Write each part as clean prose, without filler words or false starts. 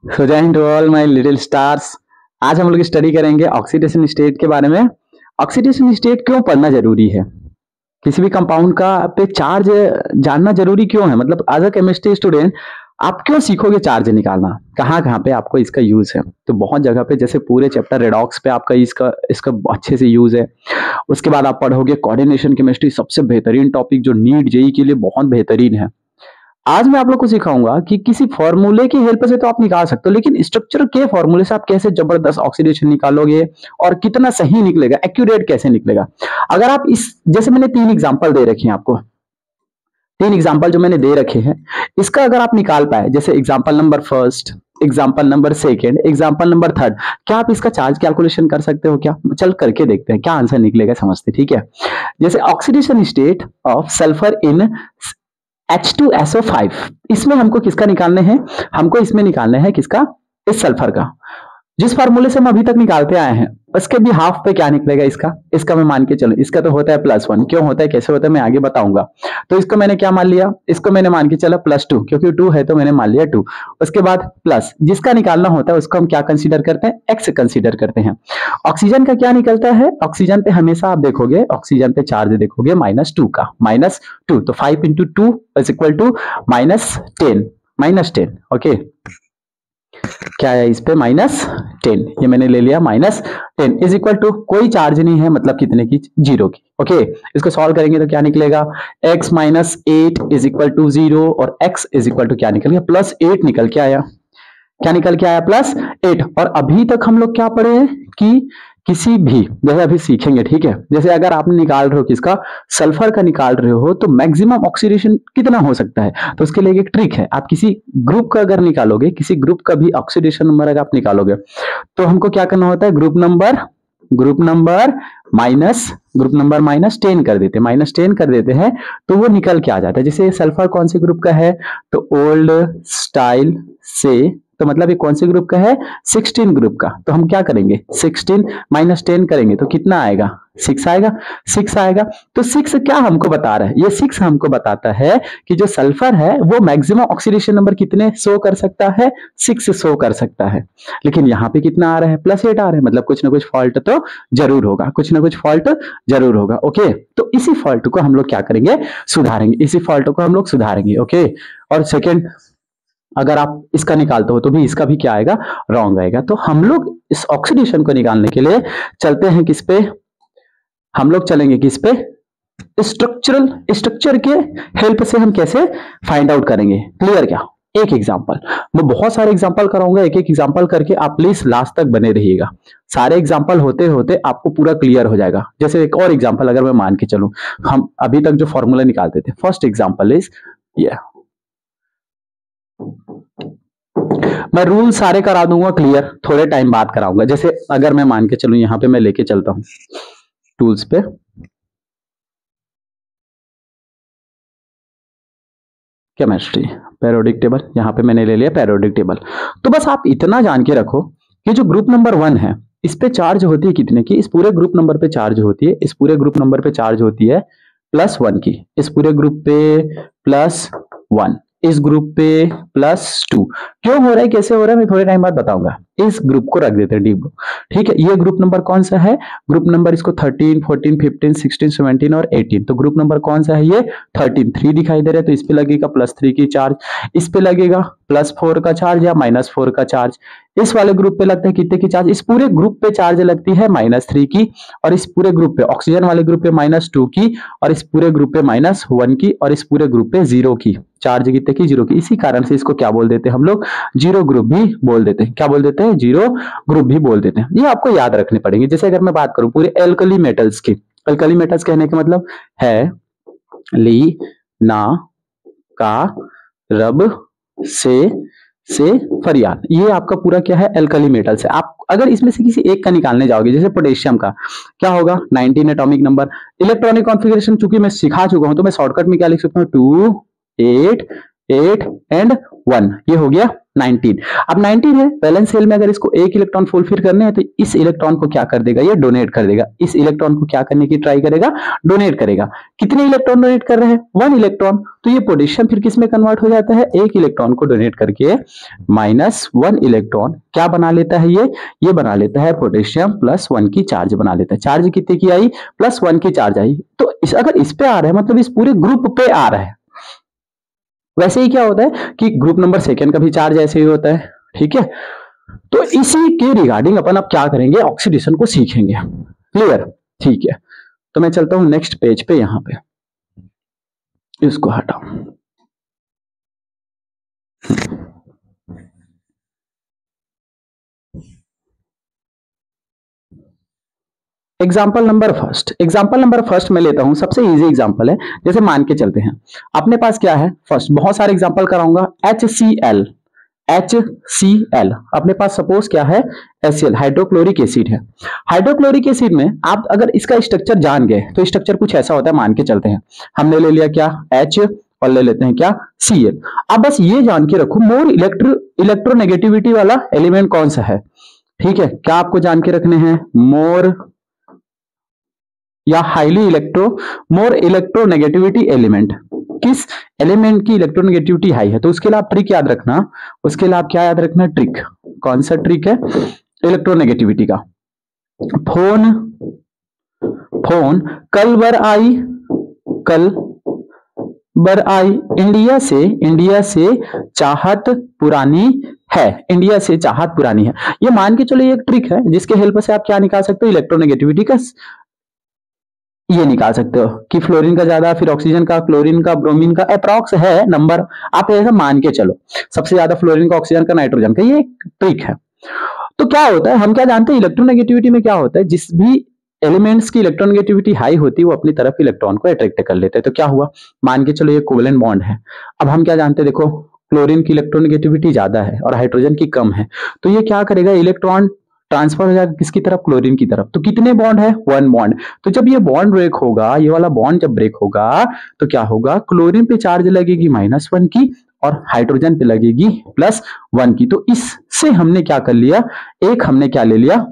So Jai Hind to all my little stars. आज हम लोग स्टडी करेंगे ऑक्सीडेशन स्टेट के बारे में। ऑक्सीडेशन स्टेट क्यों पढ़ना जरूरी है, किसी भी कंपाउंड का पे चार्ज जानना जरूरी क्यों है, मतलब एज अ केमिस्ट्री स्टूडेंट आप क्यों सीखोगे चार्ज निकालना, कहाँ कहाँ पे आपको इसका यूज है। तो बहुत जगह पे, जैसे पूरे चैप्टर रेडॉक्स पे आपका इसका इसका अच्छे से यूज है। उसके बाद आप पढ़ोगे कोऑर्डिनेशन केमिस्ट्री, सबसे बेहतरीन टॉपिक जो नीट जेई के लिए बहुत बेहतरीन है। आज मैं आप लोग को सिखाऊंगा कि किसी फॉर्मूले की हेल्प से तो आप निकाल सकते हो, लेकिन स्ट्रक्चर के फॉर्मूले से आप कैसे जबरदस्त ऑक्सीडेशन निकालोगे और कितना सही निकलेगा, एक्यूरेट कैसे निकलेगा। अगर आप इस, जैसे मैंने 3 एग्जांपल दे रखे हैं आपको, 3 एग्जांपल जो मैंने दे रखे हैं, इसका अगर आप निकाल पाए, जैसे example number first, example number second, example number third, क्या आप इसका चार्ज कैलकुलेशन कर सकते हो क्या? चल करके देखते हैं क्या आंसर निकलेगा, समझते। ठीक है, जैसे oxidation state of sulphur in H2SO5, इसमें हमको किसका निकालने हैं? हमको इसमें निकालने हैं किसका? इस सल्फर का। जिस फार्मूले से हम अभी तक निकालते आए हैं उसके भी हाफ पे क्या निकलेगा इसका? इसका मैं मान के चलूं, इसका तो होता है +1। क्यों होता है, कैसे होता है, मैं आगे बताऊंगा। तो इसको मैंने क्या मान लिया? इसको मैंने मान के चला +2, क्योंकि 2 है तो मैंने मान लिया 2। उसके बाद प्लस, जिसका निकालना होता है उसको हम क्या कंसीडर करते हैं? एक्स कंसीडर करते हैं। ऑक्सीजन का क्या निकलता है? ऑक्सीजन पे हमेशा आप देखोगे, ऑक्सीजन पे चार्ज देखोगे -2 का, -2, तो 5 × 2 = -10, ओके। क्या है इस पे? -10, ये मैंने ले लिया -10 = कोई चार्ज नहीं है, मतलब कितने की? 0 की, ओके। इसको सॉल्व करेंगे तो क्या निकलेगा? x - 8 = 0 और x = क्या निकल गया? +8 निकल के आया। क्या निकल के आया? +8। और अभी तक हम लोग क्या पढ़े हैं कि किसी भी, जैसे अभी सीखेंगे, ठीक है, जैसे अगर आप निकाल रहे हो किसका? सल्फर का निकाल रहे हो, तो मैक्सिमम ऑक्सीडेशन कितना हो सकता है? तो उसके लिए एक ट्रिक है, आप किसी ग्रुप का अगर निकालोगे, किसी ग्रुप का भी ऑक्सीडेशन नंबर अगर आप निकालोगे, तो हमको क्या करना होता है? ग्रुप नंबर -10 कर देते हैं, -10 कर देते हैं, तो वो निकल के आ जाता है। जैसे सल्फर कौन से ग्रुप का है? तो ओल्ड स्टाइल से, तो मतलब ये कौन से ग्रुप का है? 16 ग्रुप का। तो हम क्या करेंगे? 16 - 10 करेंगे तो कितना आएगा? 6 आएगा। 6 आएगा। तो 6 क्या हमको बता रहा है? ये 6 हमको बताता है कि जो सल्फर है वो मैक्सिमम ऑक्सीडेशन नंबर कितने शो कर सकता है? 6 शो कर सकता है। लेकिन यहाँ पे कितना आ रहा है? +8 आ रहा है, मतलब कुछ ना कुछ फॉल्ट तो जरूर होगा, कुछ ना कुछ फॉल्ट जरूर होगा, ओके। तो इसी फॉल्ट को हम लोग क्या करेंगे? सुधारेंगे, इसी फॉल्ट को हम लोग सुधारेंगे, ओके। और सेकेंड, अगर आप इसका निकालते हो तो भी इसका भी क्या आएगा? रॉन्ग आएगा। तो हम लोग इस ऑक्सीडेशन को निकालने के लिए चलते हैं किस पे? हम लोग चलेंगे किस पे? स्ट्रक्चर के हेल्प से हम कैसे फाइंड आउट करेंगे। क्लियर क्या? एक एग्जांपल, मैं बहुत सारे एग्जांपल कराऊंगा, एक एक एग्जांपल करके आप प्लीज लास्ट तक बने रहिएगा। सारे एग्जांपल होते होते आपको पूरा क्लियर हो जाएगा। जैसे एक और एग्जांपल अगर मैं मान के चलूं, हम अभी तक जो फॉर्मूला निकालते थे, फर्स्ट एग्जांपल इज ये। मैं रूल सारे करा दूंगा क्लियर, थोड़े टाइम बाद कराऊंगा। जैसे अगर मैं मान के चलूं, यहां पे मैं लेके चलता हूं टूल्स पे, केमिस्ट्री पेरियोडिक टेबल, यहां पे मैंने ले लिया पेरियोडिक टेबल। तो बस आप इतना जान के रखो कि जो ग्रुप नंबर 1 है, इस पे चार्ज होती है कितने की? इस पूरे ग्रुप नंबर पे चार्ज होती है, इस पूरे ग्रुप नंबर पे चार्ज होती है +1 की, इस पूरे ग्रुप पे +1, इस ग्रुप पे +2। क्यों हो रहा है, कैसे हो रहा है, मैं थोड़े टाइम बाद बताऊंगा। इस ग्रुप को रख देते हैं डी ग्रुप, ठीक है। ये ग्रुप नंबर कौन सा है? ग्रुप नंबर इसको 13, 14, 15, 16, 17 और 18। तो ग्रुप नंबर कौन सा है? ये 13, 3 दिखाई दे रहा है, तो इस पे लगेगा +3 की चार्ज, इस पे लगेगा +4 का चार्ज या -4 का चार्ज। इस वाले ग्रुप पे लगता है कितने की चार्ज? इस पूरे ग्रुप पे चार्ज लगती है -3 की, और इस पूरे ग्रुप पे, ऑक्सीजन वाले ग्रुप पे -2 की, और इस पूरे ग्रुप पे -1 की, और इस पूरे ग्रुप पे 0 की। चार्ज कितने की? 0 की। इसी कारण से इसको क्या बोल देते हैं हम लोग? 0 ग्रुप भी बोल देते हैं। क्या बोल देते हैं? 0 ग्रुप भी बोल देते हैं। ये आपको याद रखने पड़ेंगे। जैसे अगर मैं बात करूं पूरे एल्कली मेटल्स की, एल्कली मेटल्स कहने का मतलब है ली, ना, का, रब, से फरियाद, ये आपका पूरा क्या है? एल्कली मेटल्स है। आप अगर इसमें से किसी एक का निकालने जाओगे, जैसे पोटेशियम का, क्या होगा? 19 एटॉमिक नंबर। इलेक्ट्रॉनिक कॉन्फ़िगरेशन चूंकि मैं सिखा चुका हूं, तो मैं शॉर्टकट में क्या लिख सकता हूं? 2, 8, 8 एंड 1, ये हो गया 19। अब 19 है, वैलेंस शेल में अगर इसको एक इलेक्ट्रॉन फुलफिल करने हैं तो इस इलेक्ट्रॉन को क्या कर देगा, ये डोनेट कर देगा। इस इलेक्ट्रॉन को क्या करने की ट्राई करेगा, डोनेट करेगा। कितने इलेक्ट्रॉन डोनेट कर रहे हैं, 1 इलेक्ट्रॉन। तो ये पोटेशियम फिर किस में कन्वर्ट हो जाता है, एक इलेक्ट्रॉन को डोनेट करके -1 इलेक्ट्रॉन क्या बना लेता है, ये बना लेता है पोटेशियम +1 की चार्ज बना लेता है। चार्ज कितने की आई, +1 की चार्ज आई। तो अगर इस पे आ रहा है मतलब इस पूरे ग्रुप पे आ रहा है। वैसे ही क्या होता है कि ग्रुप नंबर सेकंड का भी चार्ज ऐसे ही होता है, ठीक है। तो इसी के रिगार्डिंग अपन अब क्या करेंगे, ऑक्सीडेशन को सीखेंगे। क्लियर, ठीक है। तो मैं चलता हूं नेक्स्ट पेज पे, यहां पे इसको हटाओ। एग्जाम्पल नंबर फर्स्ट मैं लेता हूं, सबसे इजी एग्जाम्पल है। जैसे मान के चलते हैं अपने पास क्या है, फर्स्ट बहुत सारे एग्जाम्पल कराऊंगा। HCl अपने पास सपोज क्या है, HCl हाइड्रोक्लोरिक एसिड है। हाइड्रोक्लोरिक एसिड में आप अगर इसका स्ट्रक्चर जान गए तो स्ट्रक्चर कुछ ऐसा होता है, मान के चलते हैं हमने ले लिया क्या H और ले लेते हैं क्या Cl। अब बस ये जान के रखो मोर इलेक्ट्रोनेगेटिविटी वाला एलिमेंट कौन सा है, ठीक है। क्या आपको जान के रखने हैं, मोर या मोर इलेक्ट्रोनेगेटिविटी एलिमेंट, किस एलिमेंट की इलेक्ट्रोनेगेटिविटी हाई है। तो उसके लिए आप ट्रिक याद रखना, उसके लिए आप क्या याद रखना, ट्रिक। कौन सा ट्रिक है, इलेक्ट्रोनेगेटिविटी का। फोन कल बर आई इंडिया से चाहत पुरानी है, इंडिया से चाहत पुरानी है। ये मान के चलो ये एक ट्रिक है जिसके हेल्प से आप क्या निकाल सकते हो, इलेक्ट्रोनेगेटिविटी का ये निकाल सकते हो कि फ्लोरीन का ज्यादा, फिर ऑक्सीजन का, क्लोरीन का, ब्रोमीन का, अप्रॉक्स है नंबर, आप ऐसा मान के चलो सबसे ज्यादा फ्लोरीन का, ऑक्सीजन का, नाइट्रोजन का, ये एक ट्रिक है। तो क्या होता है, हम क्या जानते हैं इलेक्ट्रोनेगेटिविटी में क्या होता है, जिस भी एलिमेंट्स की इलेक्ट्रोनेगेटिविटी हाई होती है वो अपनी तरफ इलेक्ट्रॉन को अट्रैक्ट कर लेते हैं। तो क्या हुआ, मान के चलो ये कोवेलेंट बॉन्ड है। अब हम क्या जानते हैं, देखो क्लोरीन की इलेक्ट्रोनेगेटिविटी ज्यादा है और हाइड्रोजन की कम है, तो ये क्या करेगा, इलेक्ट्रॉन ट्रांसफर हो जाएगा किसकी तरफ, क्लोरीन की तरफ। तो कितने बॉन्ड है, 1 बॉन्ड। तो जब ये बॉन्ड ब्रेक होगा, ये वाला बॉन्ड जब ब्रेक होगा तो क्या होगा, क्लोरीन पे चार्ज लगेगी -1 की और हाइड्रोजन पे लगेगी +1 की। तो इससे हमने क्या कर लिया, एक हमने क्या ले लिया,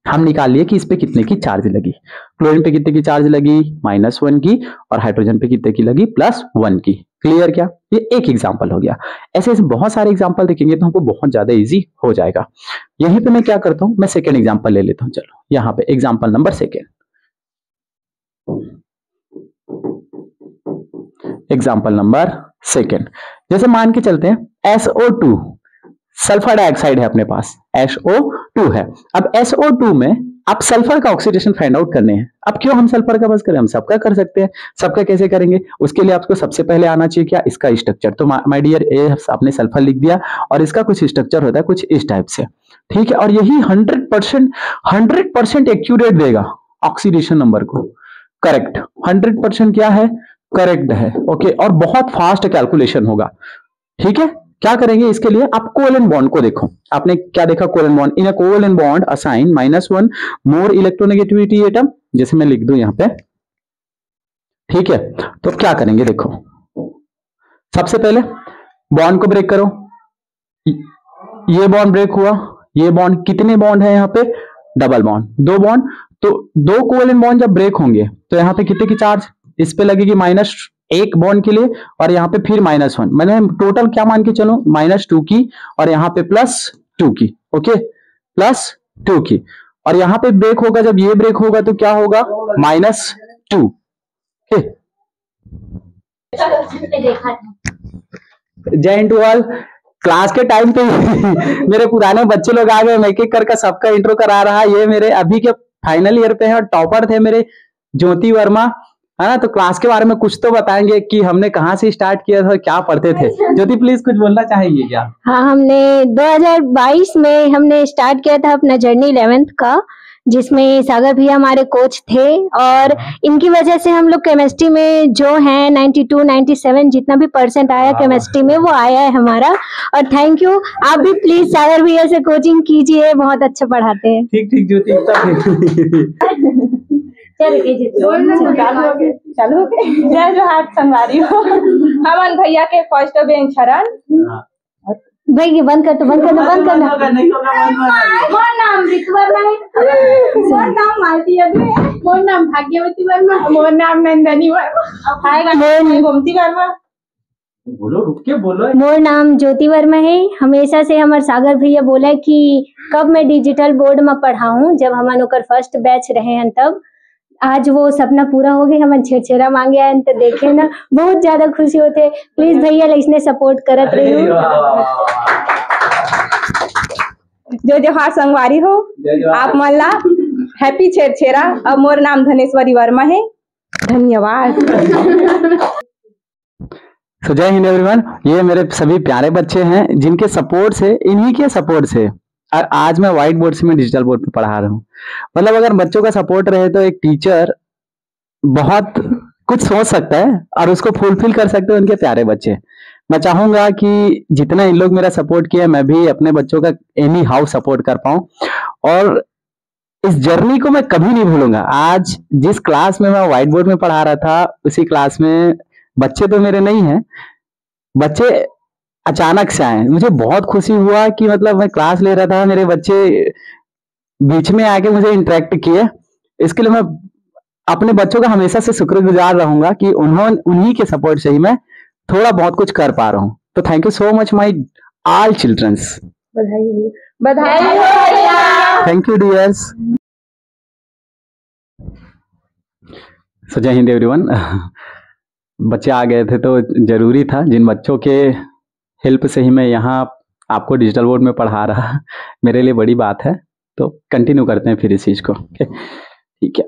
हम निकाल लिए कि इस पे कितने की चार्ज लगी। क्लोरीन पे कितने की चार्ज लगी, -1 की, और हाइड्रोजन पे कितने की लगी, +1 की। क्लियर क्या, ये एक एग्जांपल हो गया। ऐसे ऐसे बहुत सारे एग्जांपल देखेंगे तो हमको बहुत ज्यादा इजी हो जाएगा। यहीं पे मैं क्या करता हूं, मैं सेकेंड एग्जांपल ले लेता हूं। चलो यहाँ पे एग्जांपल नंबर सेकेंड, जैसे मान के चलते हैं SO2 सल्फर डाइऑक्साइड है अपने पास, SO2 है। अब SO2 में आप सल्फर का ऑक्सीडेशन फाइंड आउट करने हैं। अब क्यों हम सल्फर का बस करें, हम सबका कर सकते हैं। सबका कैसे करेंगे, उसके लिए आपको सबसे पहले आना चाहिए क्या, इसका स्ट्रक्चर। तो माय डियर आपने सल्फर लिख दिया और इसका कुछ स्ट्रक्चर होता है कुछ इस टाइप से, ठीक है। और यही 100% एक्यूरेट देगा ऑक्सीडेशन नंबर को, करेक्ट। 100% क्या है, करेक्ट है, ओके। और बहुत फास्ट कैलकुलेशन होगा, ठीक है। क्या करेंगे इसके लिए, आप कोवेलेंट बॉन्ड को देखो। आपने क्या देखा, कोवेलेंट बॉन्ड, इन अ कोवेलेंट बॉन्ड असाइन -1 मोर इलेक्ट्रोनेगेटिविटी एटम, जैसे मैं लिख दूं यहां पे, ठीक है। तो क्या करेंगे, देखो सबसे पहले बॉन्ड को ब्रेक करो। ये बॉन्ड ब्रेक हुआ, ये बॉन्ड, कितने बॉन्ड है यहाँ पे, डबल बॉन्ड, 2 बॉन्ड। तो 2 कोवेलेंट बॉन्ड जब ब्रेक होंगे तो यहाँ पे कितने की चार्ज इस पे लगेगी, -1 बॉन्ड के लिए, और यहाँ पे फिर -1, मैंने टोटल क्या मान के चलो, -2 की, और यहाँ पे +2 की, ओके, +2 की। और यहाँ पे ब्रेक होगा, जब ये ब्रेक होगा तो क्या होगा, -2, ओके। जय हिंद टू ऑल। क्लास के टाइम पे मेरे पुराने बच्चे लोग आ गए, मैं एक एक करके सबका इंट्रो करा रहा। ये मेरे अभी के फाइनल ईयर पे हैं और टॉपर थे मेरे ज्योति वर्मा, है ना। तो क्लास के बारे में कुछ तो बताएंगे कि हमने कहाँ से स्टार्ट किया था, क्या पढ़ते थे। ज्योति प्लीज कुछ बोलना चाहेंगे क्या? हाँ, हमने 2022 में हमने स्टार्ट किया था अपना जर्नी 11th का, जिसमें सागर भैया हमारे कोच थे, और इनकी वजह से हम लोग केमिस्ट्री में जो हैं 92, 97 जितना भी % आया केमिस्ट्री में वो आया है हमारा। और थैंक यू, आप भी प्लीज सागर भैया से कोचिंग कीजिए, बहुत अच्छा पढ़ाते हैं। ठीक ज्योति, चालू हो गए, जो हाथ संभारी हो। हमन भैया के फर्स्ट बेंच हरन। भाई ये बंद कर, तो बंद करना, बंद करना। मोर नाम ऋतु वर्मा है। मोर नाम मालती वर्मा है। मोर नाम भाग्यवती वर्मा। मोर नाम नंदनी वर्मा। गोमती वर्मा। बोलो, रुक के बोलो। मोर नाम ज्योति वर्मा है। हमेशा से हमारे सागर भैया बोला कि कब मैं डिजिटल बोर्ड में पढ़ाऊं, जब हम ओकर फर्स्ट बैच रहे हैं तब। आज वो सपना पूरा हो गया, हम छेड़ा मांगे आए तो देखे ना, बहुत ज्यादा खुशी होते। प्लीज भैया इसने सपोर्ट करत रही हो। जो जोहार संगवारी हो आप मन ला हैप्पी छेड़ा। अब मोर नाम धनेश्वरी वर्मा है। धन्यवाद। तो जय हिंद एवरीवन। ये मेरे सभी प्यारे बच्चे हैं जिनके सपोर्ट से, इन्हीं के सपोर्ट से और आज मैं व्हाइट बोर्ड से मैं डिजिटल बोर्ड पे पढ़ा रहा हूँ। मतलब अगर बच्चों का सपोर्ट रहे तो एक टीचर बहुत कुछ सोच सकता है और उसको फुलफिल कर सकते हैं उनके प्यारे बच्चे। मैं चाहूंगा कि जितना इन लोग मेरा सपोर्ट किया, मैं भी अपने बच्चों का एनी हाउ सपोर्ट कर पाऊं और इस जर्नी को मैं कभी नहीं भूलूंगा। आज जिस क्लास में मैं व्हाइट बोर्ड में पढ़ा रहा था, उसी क्लास में बच्चे तो मेरे नहीं हैं, बच्चे अचानक से आए। मुझे बहुत खुशी हुआ कि मतलब मैं क्लास ले रहा था, मेरे बच्चे बीच में आके मुझे इंटरेक्ट किए। इसके लिए मैं अपने बच्चों का हमेशा से शुक्रगुजार रहूंगा कि उन्हीं के सपोर्ट से ही मैं थोड़ा बहुत कुछ कर पा रहा हूँ। तो thank you so much my all childrens. बधाई। Thank you dears. So Jai Hind everyone. बच्चे आ गए थे तो जरूरी था, जिन बच्चों के हेल्प से ही मैं यहाँ आपको डिजिटल बोर्ड में पढ़ा रहा, मेरे लिए बड़ी बात है। तो कंटिन्यू करते हैं फिर इस चीज को। ठीक है,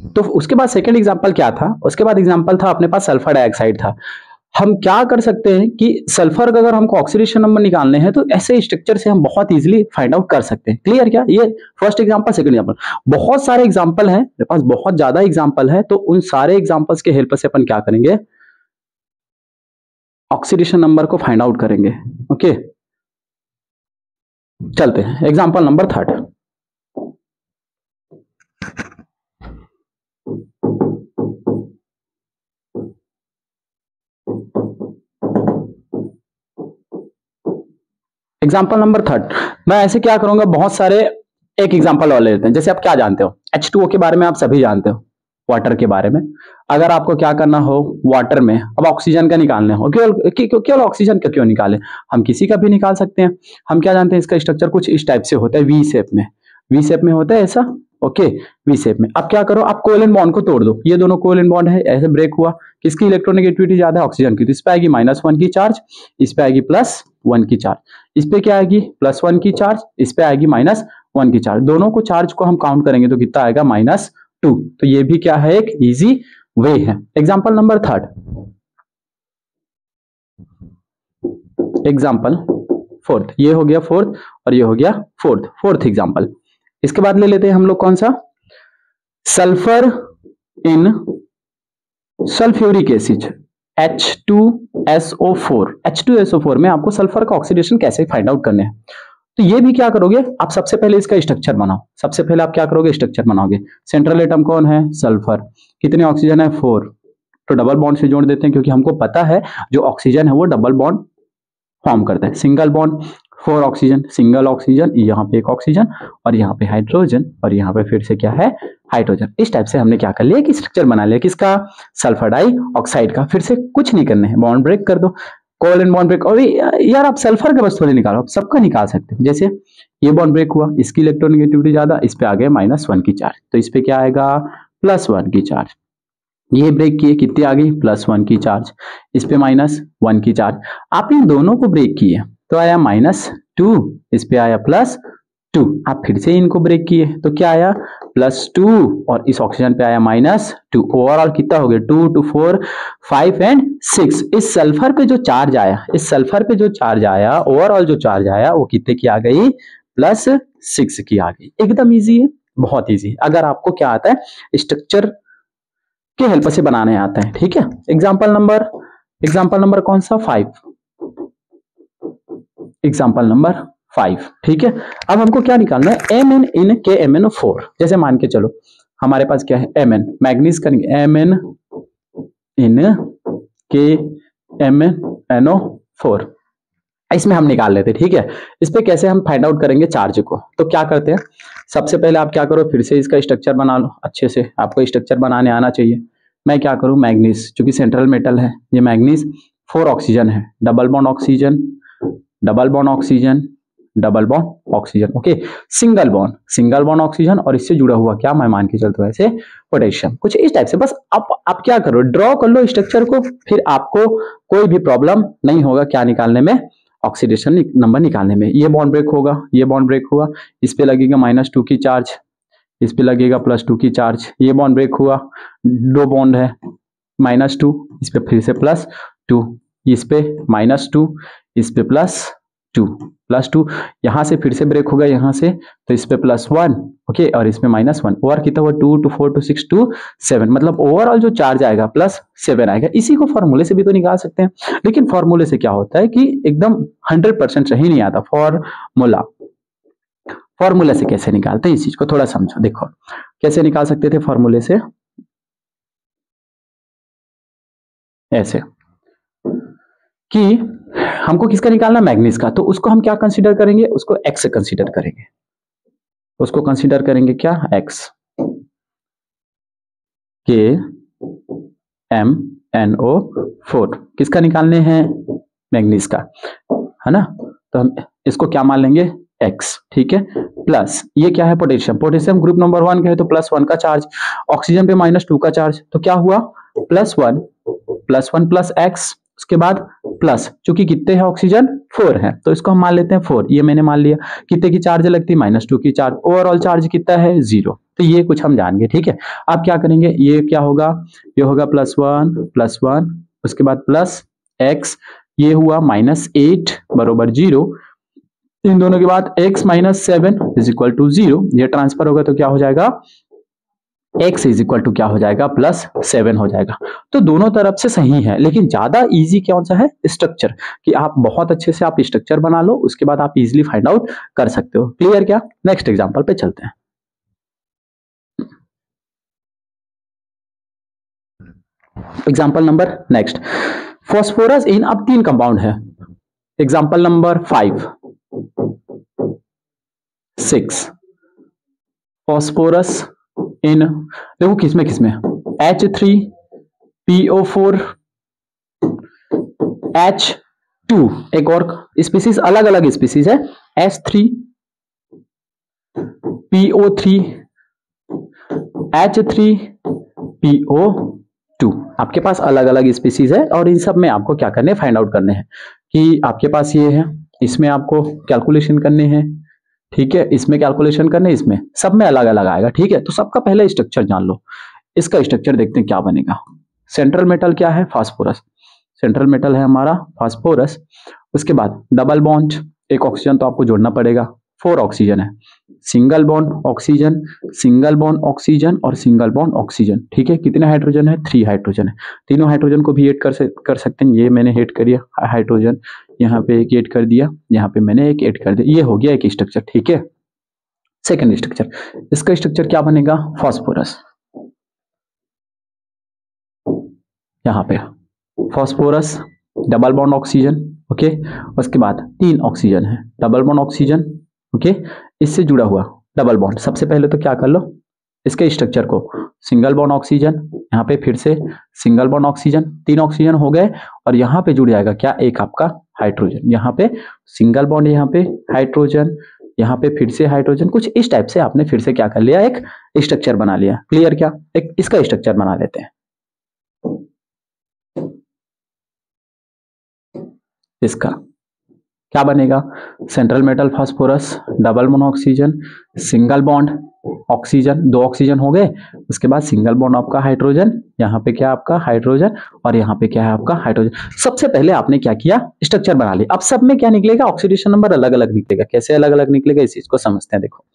तो उसके बाद सेकंड एग्जांपल क्या था? उसके बाद एग्जांपल था अपने पास सल्फर डाइऑक्साइड था। हम क्या कर सकते हैं कि सल्फर का अगर हमको ऑक्सीडेशन नंबर निकालने हैं तो ऐसे स्ट्रक्चर से हम बहुत इजीली फाइंड आउट कर सकते हैं। क्लियर क्या? ये फर्स्ट एग्जांपल, सेकंड एग्जांपल, बहुत सारे एग्जांपल हैं मेरे पास, बहुत ज्यादा एग्जांपल है। तो उन सारे एग्जांपल्स के हेल्प से अपन क्या करेंगे? ऑक्सीडेशन नंबर को फाइंड आउट करेंगे। ओके, चलते हैं एग्जांपल नंबर 3। एग्जाम्पल नंबर 3 मैं ऐसे क्या करूंगा, बहुत सारे एक एग्जाम्पल और ले लेते हैं। जैसे आप क्या जानते हो, H2O के बारे में आप सभी जानते हो, वाटर के बारे में। अगर आपको क्या करना हो वाटर में, अब ऑक्सीजन का निकालने हो, केवल ऑक्सीजन का क्यों निकालें, हम किसी का भी निकाल सकते हैं। हम क्या जानते हैं, इसका स्ट्रक्चर कुछ इस टाइप से होता है, वी शेप में, वी शेप में होता है ऐसा। ओके, वी शेप में। अब क्या करो, आप कोवेलेंट बॉन्ड को तोड़ दो। ये दोनों कोवेलेंट बॉन्ड है, ऐसे ब्रेक हुआ, किसकी इलेक्ट्रोनेगेटिविटी ज्यादा है? ऑक्सीजन की। तो इस पे आएगी -1 की चार्ज, इस पे आएगी +1 की चार्ज, इस पे क्या आएगी? +1 की चार्ज, इस पे आएगी -1 की चार्ज। दोनों को चार्ज को हम काउंट करेंगे तो कितना आएगा? -2। तो ये भी क्या है? एक इजी वे है। एग्जाम्पल नंबर 3, एग्जाम्पल 4th, ये हो गया 4th और ये हो गया 4th एग्जाम्पल। इसके बाद ले लेते हैं हम लोग कौन सा? Sulphur in sulphuric acid, H2SO4। H2SO4 में आपको सल्फर का ऑक्सीडेशन कैसे फाइंड आउट करने हैं? तो ये भी क्या करोगे आप? सबसे पहले इसका स्ट्रक्चर बनाओ। सबसे पहले आप क्या करोगे? स्ट्रक्चर बनाओगे। सेंट्रल एटम कौन है? सल्फर। कितने ऑक्सीजन है? 4। तो डबल बॉन्ड से जोड़ देते हैं, क्योंकि हमको पता है जो ऑक्सीजन है वो डबल बॉन्ड फॉर्म करता है। Single bond, 4 oxygen, single oxygen, यहाँ पे एक ऑक्सीजन और यहाँ पे हाइड्रोजन और यहाँ पे फिर से क्या है? हाइड्रोजन। इस टाइप से हमने क्या कर लिया कि स्ट्रक्चर बना लिया। किसका? सल्फर डाइऑक्साइड का। फिर से कुछ नहीं करना है, बॉन्ड ब्रेक कर दो, कोवेलेंट बॉन्ड ब्रेक। और यार आप सल्फर का बस थोड़ी निकालो, आप सबका निकाल सकते हो। जैसे ये बॉन्ड ब्रेक हुआ, इसकी इलेक्ट्रोनेगेटिविटी ज्यादा, इस पे आ गया -1 की चार्ज, तो इस पे क्या आएगा? +1 की चार्ज। ये ब्रेक किए, कितनी आ गई? +1 की चार्ज, इस पे -1 की चार्ज। आप इन दोनों को ब्रेक किए तो आया -2, इस पे आया +2। आप फिर से इनको ब्रेक किए तो क्या आया? +2 और इस ऑक्सीजन पे आया -2। ओवरऑल कितना हो गया? 2 2 4 5 एंड 6। इस सल्फर पे जो चार्ज आया, इस सल्फर पे जो चार्ज आया, ओवरऑल जो चार्ज आया वो कितने की आ गई? +6 की आ गई। एकदम इजी है, बहुत इजी। अगर आपको क्या आता है? स्ट्रक्चर के हेल्प से बनाने आता है। ठीक है, एग्जाम्पल नंबर कौन सा? 5। Example number 5। ठीक है, अब हमको क्या निकालना है? Mn इन KMnO4। जैसे मान के चलो हमारे पास क्या है? Mn, मैग्नीज करेंगे Mn इन MnNO4। इसमें हम निकाल लेते हैं, ठीक है। इस पे कैसे हम फाइंड आउट करेंगे चार्ज को, तो क्या करते हैं, सबसे पहले आप क्या करो, फिर से इसका स्ट्रक्चर बना लो अच्छे से, आपको स्ट्रक्चर बनाने आना चाहिए। मैं क्या करूं, मैग्नीज, चूंकि सेंट्रल मेटल है ये मैग्नीज, 4 ऑक्सीजन है, double bond oxygen, double bond oxygen, double bond oxygen, okay. Single bond oxygen, और इससे जुड़ा हुआ क्या, मैं मान के चलता हूं ऐसे पोटेशियम, कुछ इस टाइप से। बस आप क्या करो, ड्रॉ कर लो स्ट्रक्चर को, फिर आपको कोई भी प्रॉब्लम नहीं होगा क्या निकालने में, ऑक्सीडेशन नंबर निकालने में। ये बॉन्ड ब्रेक होगा, ये बॉन्ड ब्रेक हुआ, इस पे लगेगा -2 की चार्ज, इस पे लगेगा +2 की चार्ज, ये बॉन्ड ब्रेक हुआ, 2 बॉन्ड है, -2, इस पे फिर से +2, इस पे -2, इस पे +2, यहां से फिर से ब्रेक होगा यहां से, तो इस पे +1, ओके, और इसमें -1, ओवर कितना हुआ, 2 to 4 to 6 to 7, मतलब ओवरऑल जो चार्ज आएगा +7 आएगा। इसी को फॉर्मूले से भी तो निकाल सकते हैं, लेकिन फॉर्मूले से क्या होता है कि एकदम 100% सही नहीं आता फॉर्मूले से कैसे निकालते हैं, इस चीज को थोड़ा समझो। देखो कैसे निकाल सकते थे फॉर्मूले से, ऐसे कि हमको किसका निकालना, मैग्नीज का, तो उसको हम क्या कंसीडर करेंगे, उसको X से कंसीडर करेंगे, उसको कंसीडर करेंगे क्या, X, KMnO4, किसका निकालने हैं, मैग्नीज का, है ना। तो हम इसको क्या मान लेंगे, X, ठीक है, प्लस ये क्या है, पोटेशियम ग्रुप नंबर 1 का है, तो +1 का चार्ज, ऑक्सीजन पे -2 का चार्ज, तो क्या हुआ, +1 + X, उसके बाद प्लस, चूंकि कितने हैं ऑक्सीजन, 4 है, तो इसको हम मान लेते हैं 4, ये मैंने मान लिया। कितने की चार्ज लगती है, -2 की चार्ज, ओवरऑल चार्ज कितना है, 0, तो ये कुछ हम जान गए, ठीक है। आप क्या करेंगे, ये क्या होगा, ये होगा +1, उसके बाद +X, ये हुआ -8 बरोबर 0, इन दोनों के बाद X - 7 = 0, ये ट्रांसफर होगा तो क्या हो जाएगा, X = क्या हो जाएगा, +7 हो जाएगा। तो दोनों तरफ से सही है, लेकिन ज्यादा इजी कौन सा है, स्ट्रक्चर, कि आप बहुत अच्छे से आप स्ट्रक्चर बना लो, उसके बाद आप इजीली फाइंड आउट कर सकते हो। क्लियर क्या, नेक्स्ट एग्जांपल पे चलते हैं। एग्जांपल नंबर नेक्स्ट, फॉस्फोरस इन, अब 3 कंपाउंड है, एग्जांपल नंबर 5, 6, फॉस्फोरस इन, देखो किसमें H3PO4 H2, एक और स्पीसीज, अलग अलग स्पीसीज है, H3PO3 H3PO2, आपके पास अलग अलग स्पीसीज है, और इन सब में आपको क्या करने, फाइंड आउट करने हैं, कि आपके पास ये है, इसमें आपको कैलकुलेशन करने हैं, ठीक है, इसमें कैलकुलेशन करने, इसमें सब में अलग अलग आएगा, ठीक है। तो सबका पहले स्ट्रक्चर जान लो, इसका स्ट्रक्चर देखते हैं क्या बनेगा। सेंट्रल मेटल क्या है, फास्फोरस, सेंट्रल मेटल है हमारा फास्फोरस, उसके बाद डबल बॉन्ड, एक ऑक्सीजन तो आपको जोड़ना पड़ेगा, 4 ऑक्सीजन है, single bond oxygen, single bond oxygen और सिंगल बॉन्ड ऑक्सीजन, ठीक है। कितने हाइड्रोजन है, 3 हाइड्रोजन है, तीनों हाइड्रोजन को भी ऐड कर सकते हैं, ये मैंने ऐड करिए हाइड्रोजन, यहाँ पे एक ऐड कर दिया, यहाँ पे मैंने एक ऐड कर दिया, ये हो गया एक स्ट्रक्चर, ठीक है। सेकंड स्ट्रक्चर, इसका स्ट्रक्चर क्या बनेगा, फास्फोरस, यहाँ पे phosphorus, double bond oxygen, okay, उसके बाद 3 ऑक्सीजन है, डबल बॉन्ड ऑक्सीजन, ओके, इससे जुड़ा हुआ डबल बॉन्ड। सबसे पहले तो क्या कर लो, इसके स्ट्रक्चर को, सिंगल बॉन्ड ऑक्सीजन, यहाँ पे फिर से सिंगल बॉन्ड ऑक्सीजन, 3 ऑक्सीजन हो गए, और यहाँ पे जुड़ जाएगा क्या, एक आपका हाइड्रोजन, यहाँ पे सिंगल बॉन्ड, यहाँ पे हाइड्रोजन, यहाँ पे फिर से हाइड्रोजन, कुछ इस टाइप से आपने फिर से क्या कर लिया, एक स्ट्रक्चर बना लिया। क्लियर क्या, एक इसका स्ट्रक्चर बना लेते हैं, इसका क्या बनेगा, central metal phosphorus, double bond oxygen, single bond oxygen, 2 oxygen हो गए, उसके बाद सिंगल बॉन्ड आपका हाइड्रोजन, यहाँ पे क्या आपका हाइड्रोजन, और यहाँ पे क्या है आपका हाइड्रोजन। सबसे पहले आपने क्या किया, स्ट्रक्चर बना लिया। अब सब में क्या निकलेगा, ऑक्सीडेशन नंबर अलग अलग निकलेगा। कैसे अलग अलग निकलेगा, इस चीज को समझते हैं। देखो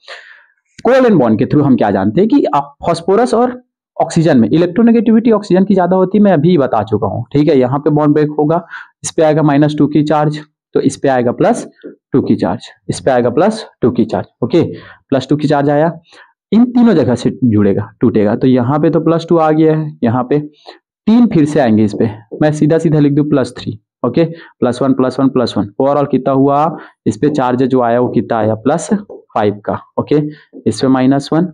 कोवेलेंट बॉन्ड के थ्रू हम क्या जानते हैं कि फास्फोरस और ऑक्सीजन में इलेक्ट्रोनेगेटिविटी ऑक्सीजन की ज्यादा होती है, मैं अभी बता चुका हूँ, ठीक है। यहाँ पे बॉन्ड ब्रेक होगा, इस पे आएगा -2 की चार्ज, तो इस पे आएगा +2 की चार्ज, इस पे आएगा +2 की चार्ज, ओके, +2 की चार्ज आया, इन तीनों जगह से जुड़ेगा, टूटेगा, तो यहाँ पे तो +2 आ गया है, यहाँ पे 3 फिर से आएंगे इस पे, मैं सीधा सीधा लिख दूं +3, ओके, +1 +1 +1, ओवरऑल कितना हुआ, इस पे चार्ज जो आया वो कितना आया +5 का, ओके, इस पे -1,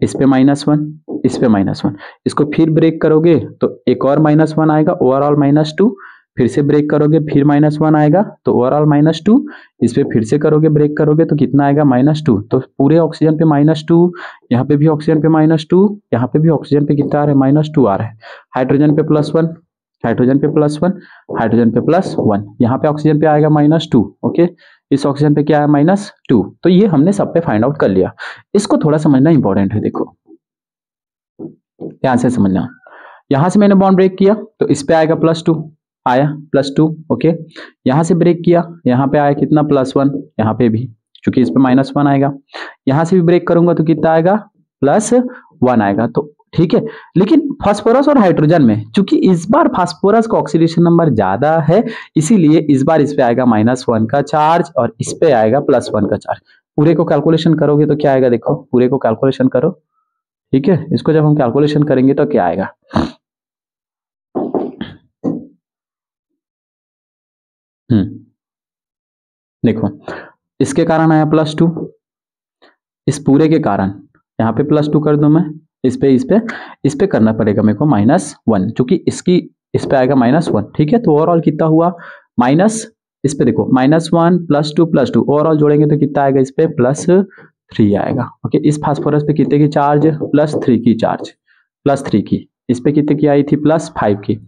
इस पे -1, इस पे -1, इसको फिर ब्रेक करोगे तो एक और -1 आएगा, ओवरऑल -2, फिर से ब्रेक करोगे फिर -1 आएगा तो ओवरऑल -2, इस पे फिर से करोगे ब्रेक करोगे तो कितना आएगा -2, तो पूरे ऑक्सीजन पे -2, यहाँ पे भी ऑक्सीजन पे -2, यहाँ पे भी ऑक्सीजन पे कितना आ रहा है -2 आ रहा है, हाइड्रोजन पे +1, हाइड्रोजन पे +1, हाइड्रोजन पे +1, यहाँ पे ऑक्सीजन पे आएगा -2, ओके, इस ऑक्सीजन पे क्या है -2, तो ये हमने सब पे फाइंड आउट कर लिया। इसको थोड़ा समझना इंपॉर्टेंट है, देखो ध्यान से समझना, यहां से मैंने बॉन्ड ब्रेक किया तो इस पे आएगा +2, आया +2, ओके, यहां से ब्रेक किया, यहाँ पे आया कितना +1, यहाँ पे भी क्योंकि इस पे -1 आएगा, यहां से भी ब्रेक करूंगा तो कितना आएगा +1 आएगा, तो ठीक है। लेकिन फास्फोरस और हाइड्रोजन में चूंकि इस बार फास्फोरस का ऑक्सीडेशन नंबर ज्यादा है, इसीलिए इस बार इस पे आएगा -1 का चार्ज और इस पे आएगा +1 का चार्ज। पूरे को कैलकुलेशन करोगे तो क्या आएगा, देखो पूरे को कैलकुलेशन करो, ठीक है, इसको जब हम कैलकुलेशन करेंगे तो क्या आएगा, देखो इसके कारण आया +2, इस पूरे के कारण यहाँ पे +2 कर दूं मैं, इस पे करना पड़ेगा मेरे को -1, क्योंकि इस पे आएगा -1, ठीक है, तो ओवरऑल कितना हुआ माइनस, इस पे देखो -1 +2 +2, ओवरऑल जोड़ेंगे तो कितना आएगा, इस पे +3 आएगा, ओके, इस फास्फोरस पे कितने की चार्ज, +3 की चार्ज, +3 की, इस पे कितने की आई थी +5 की,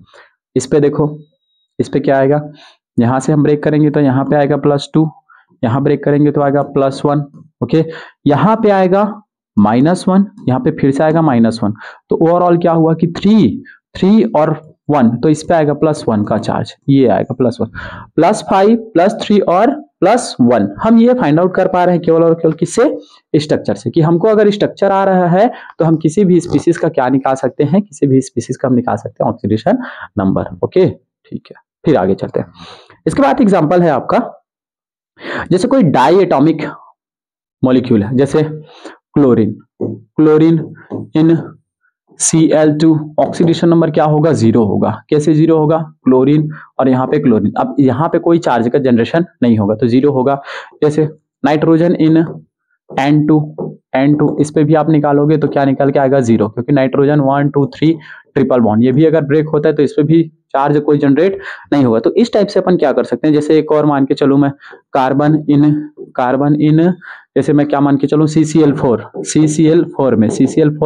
इस पे देखो इस पे क्या आएगा, यहां से हम ब्रेक करेंगे तो यहाँ पे आएगा +2, यहाँ ब्रेक करेंगे तो आएगा +1, ओके, यहाँ पे आएगा -1, यहाँ पे फिर से आएगा -1, तो ओवरऑल क्या हुआ कि 3 और 1, तो इस पे आएगा +1 का चार्ज, ये आएगा +1, +5 +3 और +1, हम ये फाइंड आउट कर पा रहे हैं केवल और केवल किससे, स्ट्रक्चर से, कि हमको अगर स्ट्रक्चर आ रहा है तो हम किसी भी स्पीसीज का क्या निकाल सकते हैं, किसी भी स्पीसीज का हम निकाल सकते हैं ऑक्सीडेशन नंबर, ओके, ठीक है, फिर आगे चलते हैं। इसके बाद एग्जांपल है आपका, जैसे कोई डाई एटॉमिक मॉलिक्यूल है, जैसे क्लोरीन इन Cl2, ऑक्सीडेशन नंबर क्या होगा, 0 होगा, कैसे 0 होगा, क्लोरीन और यहाँ पे क्लोरीन, अब यहाँ पे कोई चार्ज का जनरेशन नहीं होगा तो 0 होगा। जैसे नाइट्रोजन इन N2, इस पे भी आप निकालोगे तो क्या निकल के आएगा 0, क्योंकि नाइट्रोजन 1 2 3 ट्रिपल बॉन्ड, ये भी अगर ब्रेक होता है तो इस पे भी चार्ज कोई जनरेट नहीं होगा। तो इस टाइप से अपन क्या कर सकते हैं, जैसे एक और मान के चलूं मैं, कार्बन इन जैसे मैं क्या मान के चलूं, CCl4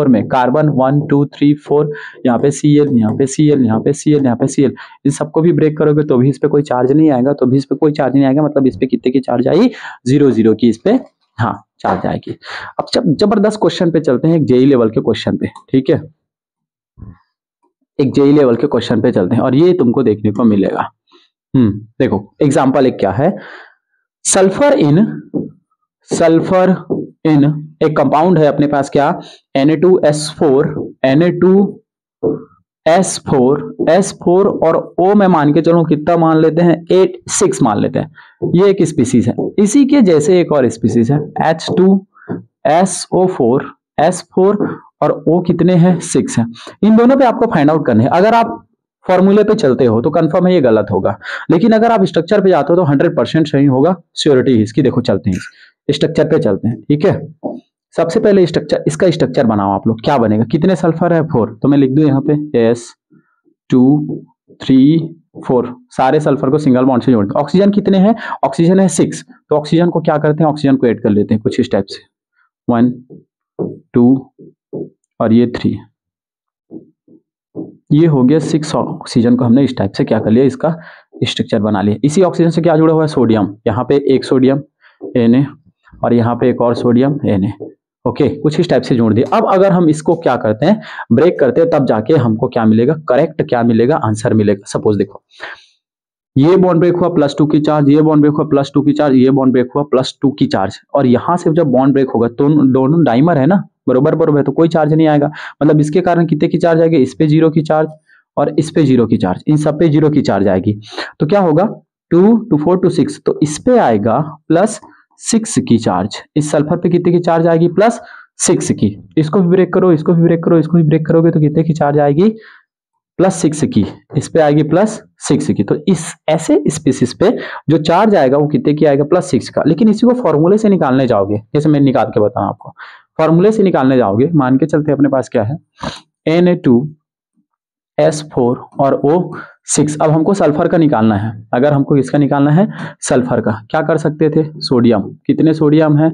में कार्बन 1 2 3 4, यहाँ पे Cl, यहाँ पे Cl, यहाँ पे Cl, यहाँ पे Cl, इन सबको भी ब्रेक करोगे तो भी इस पे कोई चार्ज नहीं आएगा, तो भी इस पे कोई चार्ज नहीं आएगा, मतलब इस पे कितने की चार्ज आई, 0 की इस पे हाँ चार्ज आएगी। अब जबरदस्त क्वेश्चन पे चलते हैं, एक जेई लेवल के क्वेश्चन पे, ठीक है, एक जेई लेवल के क्वेश्चन पे चलते हैं और ये तुमको देखने को मिलेगा। देखो एग्जांपल एक क्या है, सल्फर इन एक कंपाउंड है अपने पास, क्या, Na2S4 और O में मान के चलो कितना मान लेते हैं, 6 मान लेते हैं, ये एक स्पीसीज है। इसी के जैसे एक और स्पीसीज है H2SO4 S4 और O कितने हैं, 6 है। इन दोनों पे आपको फाइंड आउट करने हैं। अगर आप फॉर्मूले पे चलते हो तो कंफर्म है ये गलत होगा, लेकिन अगर आप स्ट्रक्चर पे जाते हो तो 100% सही होगा, श्योरिटी इसकी। देखो चलते हैं स्ट्रक्चर पे चलते हैं, ठीक है। सबसे पहले स्ट्रक्चर, इसका स्ट्रक्चर बनाओ आप लोग, क्या बनेगा, कितने सल्फर है, 4, तो मैं लिख दूं यहाँ पे S2 3 4, सारे सल्फर को सिंगल बॉन्ड से जोड़ दो। ऑक्सीजन कितने हैं, ऑक्सीजन है 6, तो ऑक्सीजन को क्या करते हैं, ऑक्सीजन को ऐड कर लेते हैं कुछ इस टाइप से, 1 2 और ये 3, ये हो गया 6 ऑक्सीजन को हमने इस टाइप से क्या कर लिया, इसका स्ट्रक्चर बना लिया। इसी ऑक्सीजन से क्या जुड़ा हुआ है, सोडियम, यहाँ पे एक सोडियम Na और यहाँ पे एक और सोडियम Na, ओके, कुछ इस टाइप से जोड़ दिया। अब अगर हम इसको क्या करते हैं, ब्रेक करते हैं, तब जाके हमको क्या मिलेगा, करेक्ट क्या मिलेगा, आंसर मिलेगा। सपोज देखो ये बॉन्ड ब्रेक हुआ +2 की चार्ज, ये बॉन्ड ब्रेक हुआ +2 की चार्ज, ये बॉन्ड ब्रेक हुआ +2 की चार्ज, और यहाँ से जब बॉन्ड ब्रेक होगा तो दोनों डाइमर है ना, बरोबर, तो कोई चार्ज नहीं आएगा, मतलब इसके कारण कितने की चार्ज आएगी, इस पे 0 की चार्ज और इस पे 0 की चार्ज, इन सब पे 0 की चार्ज आएगी। तो क्या होगा, 2 2 4 2 6, तो इस पे आएगा +6 की चार्ज, इस सल्फर पे कितने की चार्ज आएगी, +6 की। इसको भी ब्रेक करो, इसको भी ब्रेक करो, इसको भी ब्रेक करोगे तो कितने की चार्ज आएगी, +6 की, इस पे आएगी +6 की। तो इस ऐसे स्पीसीज पे जो चार्ज आएगा वो कितने की आएगा, +6 का। लेकिन इसी को फॉर्मूले से निकालने जाओगे, जैसे मैं निकाल के बताऊं आपको, फॉर्मूले से निकालने जाओगे, मान के चलते अपने पास क्या है Na2S4 और O6। अब हमको सल्फर का निकालना है। अगर हमको किसका निकालना है, सल्फर का, क्या कर सकते थे, सोडियम, कितने सोडियम है,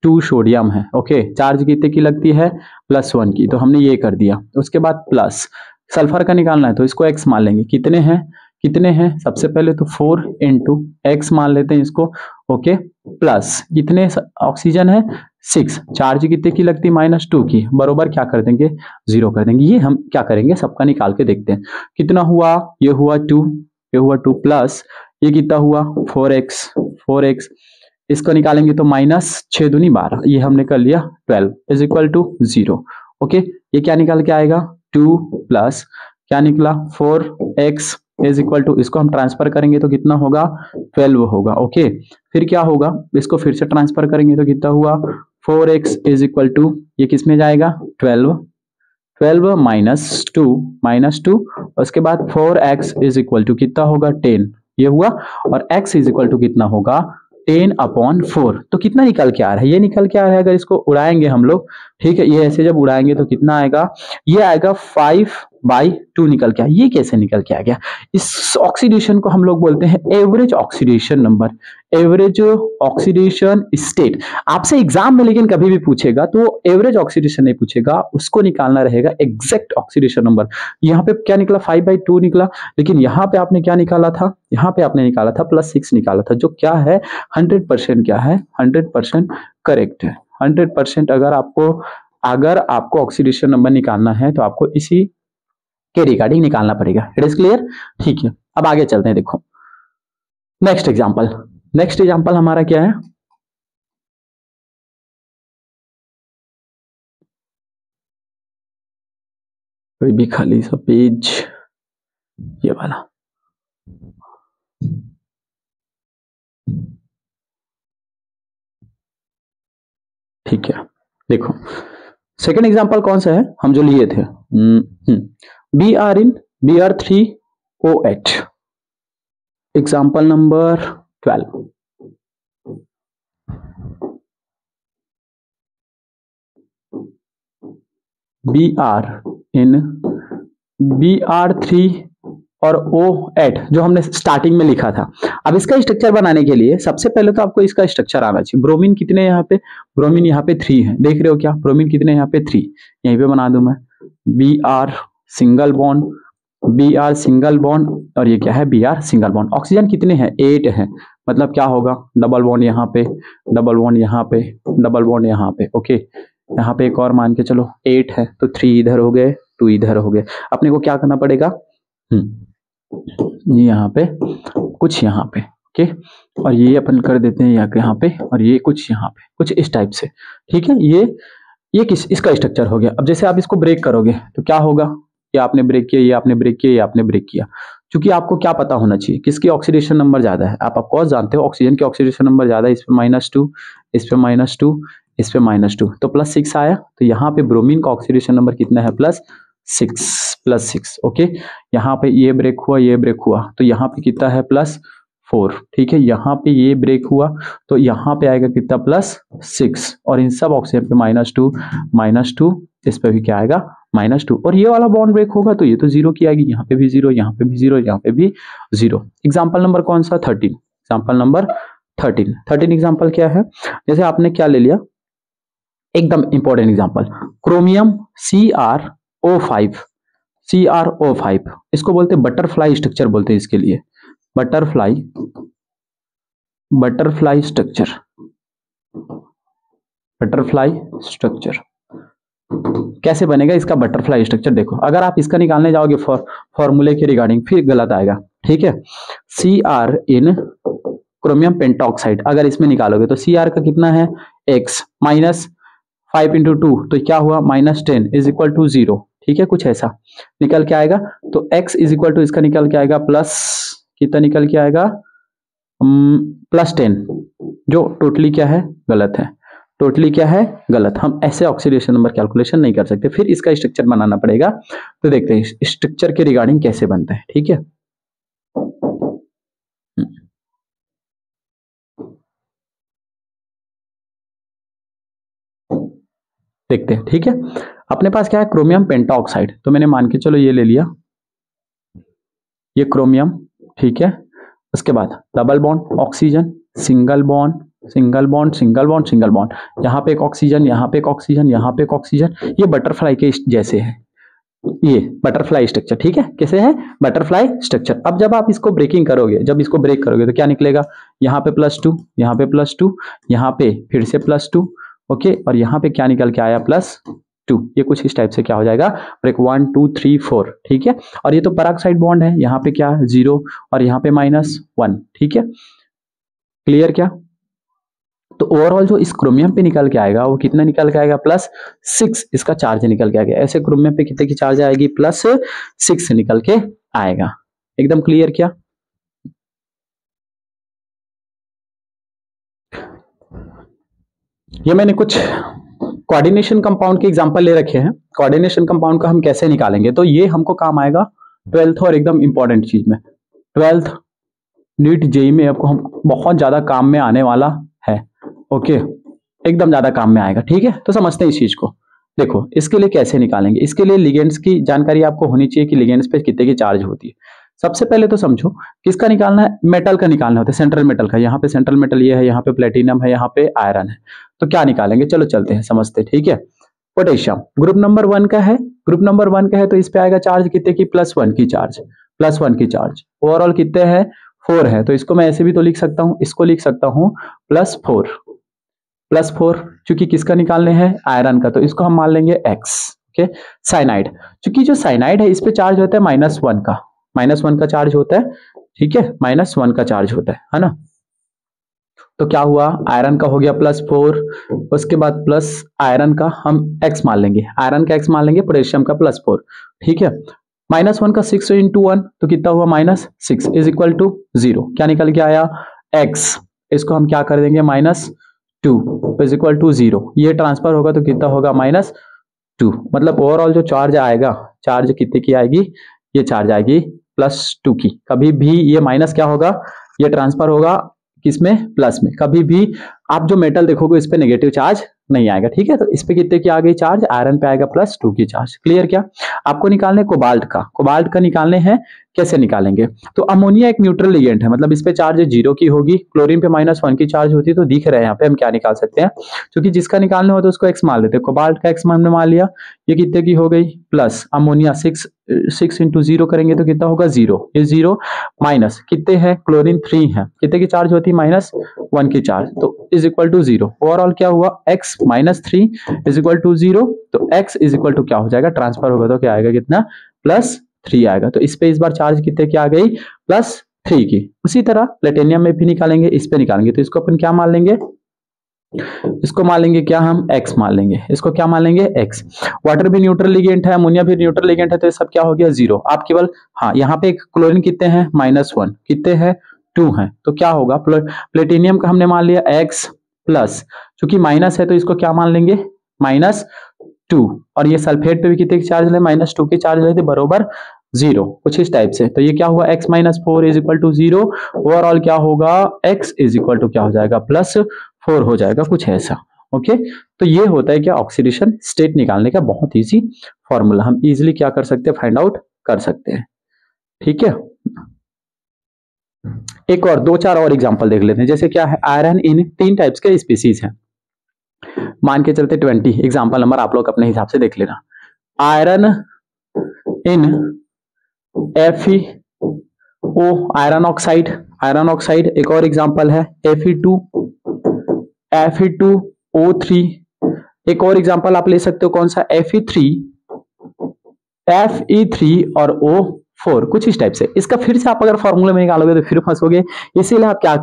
2 सोडियम है। ओके, चार्ज कितने की लगती है, +1 की, तो हमने ये कर दिया। उसके बाद प्लस सल्फर का निकालना है तो इसको x मान लेंगे, कितने हैं सबसे पहले तो 4 × x मान लेते हैं इसको। ओके, प्लस कितने ऑक्सीजन है, 6, चार्ज कितने की लगती है, -2 की, बरोबर क्या कर देंगे, 0 कर देंगे। ये हम क्या करेंगे, सबका निकाल के देखते हैं कितना हुआ, ये हुआ 2, ये हुआ 2 प्लस ये कितना हुआ 4x, इसको निकालेंगे तो -6 दूनी 12, ये हमने कर लिया 12 = 0। ओके, ये क्या निकल के आएगा, 2 प्लस क्या निकला 4x = इसको हम ट्रांसफर करेंगे तो कितना होगा, 12 होगा। ओके, फिर क्या होगा, इसको फिर से ट्रांसफर करेंगे तो कितना हुआ, 4x = ये किस में जाएगा, 12 -2 उसके बाद 4x = कितना होगा, 10, ये हुआ, और x = कितना होगा, 10/4। तो कितना निकल के आ रहा है, ये निकल के आ रहा है, अगर इसको उड़ाएंगे हम लोग, ठीक है, ये ऐसे जब उड़ाएंगे तो कितना आएगा, ये आएगा 5/2 निकल के आया। ये कैसे निकल के आ गया, इस ऑक्सीडेशन को हम लोग बोलते हैं average oxidation number, average oxidation state. आपसे एग्जाम में लेकिन कभी भी पूछेगा तो एवरेज ऑक्सीडेशन नहीं पूछेगा, उसको निकालना रहेगा एग्जैक्ट ऑक्सीडेशन नंबर। यहाँ पे क्या निकला, 5/2 निकला, लेकिन यहाँ पे आपने क्या निकाला था, यहाँ पे आपने निकाला था +6 निकाला था, जो क्या है 100% क्या है, 100% करेक्ट है। 100% अगर आपको ऑक्सीडेशन नंबर निकालना है तो आपको इसी के रिगार्डिंग निकालना पड़ेगा। इट इज क्लियर, ठीक है। अब आगे चलते हैं, देखो नेक्स्ट एग्जांपल हमारा क्या है, कोई भी खाली सा पेज, ये वाला, ठीक है। देखो सेकंड एग्जांपल कौन सा है, हम जो लिए थे, Br3O8, एग्जांपल नंबर 12। Br3 और O8 जो हमने स्टार्टिंग में लिखा था। अब इसका स्ट्रक्चर बनाने के लिए सबसे पहले तो आपको इसका स्ट्रक्चर आना चाहिए। ब्रोमीन कितने यहाँ पे, ब्रोमीन यहाँ पे 3 है, देख रहे हो क्या, ब्रोमीन कितने यहाँ पे 3, यहीं पे बना दूं मैं, Br सिंगल बॉन्ड और ये क्या है, Br सिंगल बॉन्ड। ऑक्सीजन कितने हैं, 8 है, मतलब क्या होगा, डबल बॉन्ड यहाँ पे, डबल बॉन्ड यहाँ पे, डबल बॉन्ड यहाँ पे। ओके, यहाँ पे एक और मान के चलो 8 है, तो 3 इधर हो गए, 2 इधर हो गए। अपने को क्या करना पड़ेगा, ये यहाँ पे कुछ यहाँ पे, ओके, और ये अपन कर देते हैं यहाँ पे, और ये कुछ यहाँ पे, कुछ इस टाइप से, ठीक है। ये इसका स्ट्रक्चर हो गया। अब जैसे आप इसको ब्रेक करोगे तो क्या होगा, ये आपने ब्रेक किया, ये आपने ब्रेक किया, ये आपने ब्रेक किया। क्योंकि आपको क्या पता होना चाहिए, किसकी ऑक्सीडेशन नंबर ज्यादा है, आप ऑफकोर्स जानते हो ऑक्सीजन की ऑक्सीडेशन नंबर ज्यादा है, इस पे -2, इस पे -2, इस पे -2, तो +6 आया। तो यहाँ पे ब्रोमीन का ऑक्सीडेशन नंबर कितना है, +6। ओके, यहाँ पे ये ब्रेक हुआ, ये ब्रेक हुआ, तो यहाँ पे कितना है, +4, ठीक है। यहाँ पे ये ब्रेक हुआ तो यहाँ पे आएगा कितना, +6, और इन सब ऑक्सीजन पे -2, इस पे भी क्या आएगा, -2, और ये वाला बॉन्ड ब्रेक होगा तो ये तो 0 की आएगी, यहाँ पे भी 0, यहाँ पे भी 0, यहाँ पे भी 0। एग्जाम्पल नंबर कौन सा, 13, एग्जाम्पल नंबर 13 एग्जाम्पल क्या है, जैसे आपने क्या ले लिया, एकदम इंपॉर्टेंट एग्जाम्पल, क्रोमियम CrO5, इसको बोलते हैं बटरफ्लाई स्ट्रक्चर, बोलते हैं इसके लिए बटरफ्लाई स्ट्रक्चर। कैसे बनेगा इसका बटरफ्लाई स्ट्रक्चर, देखो अगर आप इसका निकालने जाओगे फॉर्मूले के रिगार्डिंग फिर गलत आएगा, ठीक है। Cr इन क्रोमियम पेंटॉक्साइड, अगर इसमें निकालोगे तो Cr का कितना है, x, -5 × 2, तो क्या हुआ, -10 = 0, ठीक है, कुछ ऐसा निकल के आएगा। तो x = इसका निकल के आएगा प्लस, कितना निकल के आएगा, +10, जो टोटली क्या है, गलत है, टोटली क्या है, गलत। हम ऐसे ऑक्सीडेशन नंबर कैलकुलेशन नहीं कर सकते, फिर इसका स्ट्रक्चर बनाना पड़ेगा। तो देखते हैं स्ट्रक्चर के रिगार्डिंग कैसे बनता है, ठीक है। देखते हैं, ठीक है। अपने पास क्या है, क्रोमियम पेंटाऑक्साइड। तो मैंने मान के चलो ये ले लिया, ये क्रोमियम, ठीक है। उसके बाद double bond oxygen, single bond single bond single bond single bond, यहाँ पे एक ऑक्सीजन, यहाँ पे एक ऑक्सीजन, यहाँ पे एक ऑक्सीजन। ये बटरफ्लाई के जैसे है, ये बटरफ्लाई स्ट्रक्चर, ठीक है। कैसे है, बटरफ्लाई स्ट्रक्चर। अब जब आप इसको ब्रेकिंग करोगे, जब इसको ब्रेक करोगे तो क्या निकलेगा, यहाँ पे +2, यहाँ पे +2, यहाँ पे फिर से +2, ओके। और यहाँ पे क्या निकल के आया, +2। ये कुछ इस टाइप से क्या हो जाएगा, ब्रेक 1 2 3 4, ठीक है। और ये तो पेरोक्साइड बॉन्ड है, यहाँ पे क्या 0 और यहाँ पे -1, ठीक है। क्लियर क्या। तो ओवरऑल जो इस क्रोमियम पे निकल के आएगा वो कितना निकल के आएगा, +6 इसका चार्ज निकल के आएगा। ऐसे क्रोमियम पे कितने की चार्ज आएगी, +6 निकल के आएगा। एकदम क्लियर क्या। ये मैंने कुछ कोऑर्डिनेशन कंपाउंड के एग्जांपल ले रखे हैं। कोऑर्डिनेशन कंपाउंड का हम कैसे निकालेंगे, तो ये हमको काम आएगा 12th और एकदम इंपॉर्टेंट चीज में, 12th नीट जेई में आपको हम बहुत ज्यादा काम में आने वाला है, ओके। एकदम ज्यादा काम में आएगा, ठीक है। तो समझते हैं इस चीज को। देखो इसके लिए कैसे निकालेंगे, इसके लिए लिगेंड्स की जानकारी आपको होनी चाहिए कि लिगेंड्स पे कितने की चार्ज होती है। सबसे पहले तो समझो किसका निकालना है, मेटल का निकालना होता है, सेंट्रल मेटल का। यहाँ पे सेंट्रल मेटल ये है, यहाँ पे प्लेटिनम है, यहाँ पे आयरन है। तो क्या निकालेंगे, चलो चलते हैं समझते, ठीक है। पोटेशियम ग्रुप नंबर 1 का है, ग्रुप नंबर 1 का है, तो इस पे आएगा चार्ज कितने की, +1 की चार्ज, +1 की चार्ज। ओवरऑल कितने हैं, 4 है। तो इसको मैं ऐसे भी तो लिख सकता हूं, इसको लिख सकता हूं +4 चूंकि किसका निकालने हैं, आयरन का, तो इसको हम मान लेंगे X, ओके। साइनाइड, चूंकि जो साइनाइड है इस पे चार्ज होता है -1 का, -1 का चार्ज होता है, ठीक है, -1 का चार्ज होता है ना। तो क्या हुआ, आयरन का हो गया +4, उसके बाद प्लस आयरन का हम X मान लेंगे, आयरन का X मान लेंगे, पोटेशियम का +4, ठीक है। -1 का 6 × 1 तो कितना हुआ, -6 = 0। क्या निकल के आया, X। इसको हम क्या कर देंगे, -2 = 0। ये ट्रांसफर होगा तो कितना होगा, -2। मतलब ओवरऑल जो चार्ज आएगा, चार्ज कितने की आएगी, ये चार्ज आएगी +2 की। कभी भी ये माइनस क्या होगा, ये ट्रांसफर होगा किसमें, प्लस में। कभी भी आप जो मेटल देखोगे इस पे नेगेटिव चार्ज नहीं आएगा, ठीक है। तो इस पे कितने की आ गई चार्ज, आयरन पे आएगा +2 की चार्ज। क्लियर क्या। आपको निकालने कोबाल्ट का, कोबाल्ट का निकालने हैं, कैसे निकालेंगे, तो अमोनिया एक न्यूट्रल लिगेंड है, मतलब इस पे चार्ज 0 की होगी, क्लोरीन पे -1 की चार्ज होती है। तो दिख रहा है यहाँ पे हम क्या निकाल सकते हैं, क्योंकि जिसका निकालना हो तो उसको X मान लेते हैं। कोबाल्ट का X हमने मान लिया, ये कितने की हो गई, प्लस अमोनिया 6 × 0 करेंगे तो कितना होगा, 0। ये 0 माइनस कितने हैं, क्लोरीन 3 है, कितने की चार्ज होती है, -1 की चार्ज, तो = 0। ओवरऑल क्या हुआ, X -3 = 0। तो X = क्या हो जाएगा, ट्रांसफर होगा तो क्या आएगा, कितना, +3 आएगा। तो इस पे इस बार चार्ज कितने की आ गई, +3 की। उसी तरह प्लेटिनियम में भी निकालेंगे, इस पे निकालेंगे तो इसको अपन क्या मान लेंगे, इसको मान लेंगे क्या, हम X मान लेंगे। इसको क्या मान लेंगे, X। वाटर भी न्यूट्रल लिगेंड है, अमोनिया भी न्यूट्रल लिगेंड है, तो ये सब क्या हो गया, 0। आप केवल हाँ, यहाँ पे क्लोरीन कितने हैं, -1, कितने हैं, 2 हैं। तो क्या होगा, प्लेटिनियम का हमने मान लिया X प्लस, चूंकि माइनस है तो इसको क्या मान लेंगे, -2। और ये सल्फेट पे भी कितने की चार्ज ले, -2 की चार्ज लेते, बरोबर 0, कुछ इस टाइप से। तो ये क्या हुआ, X - 4 = 0। ओवरऑल क्या होगा, X = क्या हो जाएगा, +4 हो जाएगा, कुछ ऐसा, ओके। तो ये होता है क्या, ऑक्सीडेशन स्टेट निकालने का बहुत इजी फॉर्मूला, हम इजीली क्या कर सकते हैं, फाइंड आउट कर सकते हैं, ठीक है। एक और 2-4 और एग्जांपल देख लेते हैं। जैसे क्या है, आयरन इन 3 टाइप्स के स्पीसीज हैं, मान के चलते 20 एग्जांपल नंबर आप लोग अपने हिसाब से देख लेना। Iron in FeO iron oxide, एक और एग्जांपल है Fe2O3। एक और एग्जांपल आप ले सकते हो, कौन सा, Fe3 और O4, कुछ इस टाइप से। इसका फिर से आप अगर फॉर्मूले में निकालोगे तो फिर फंसोगे, इसीलिए आप क्या